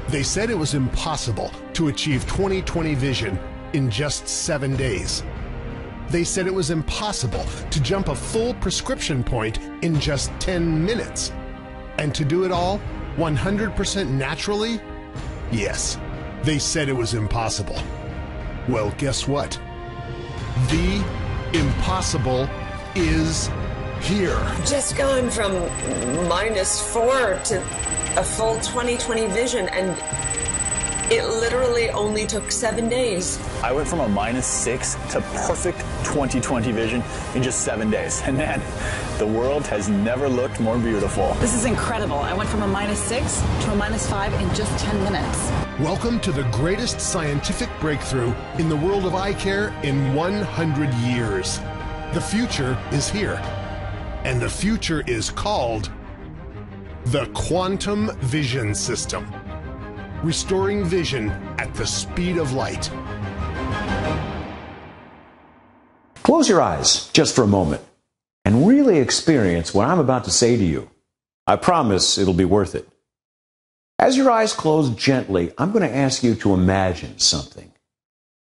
They said it was impossible to achieve 20/20 vision in just 7 days. They said it was impossible to jump a full prescription point in just 10 minutes. And to do it all 100% naturally? Yes, they said it was impossible. Well, guess what? The impossible is here. Just gone from -4 to a full 20/20 vision, and it literally only took 7 days. I went from a -6 to perfect 20/20 vision in just 7 days. And man, the world has never looked more beautiful. This is incredible. I went from a -6 to a -5 in just 10 minutes. Welcome to the greatest scientific breakthrough in the world of eye care in 100 years. The future is here, and the future is called the Quantum Vision System, restoring vision at the speed of light. Close your eyes just for a moment and really experience what I'm about to say to you. I promise it'll be worth it. As your eyes close gently, I'm going to ask you to imagine something.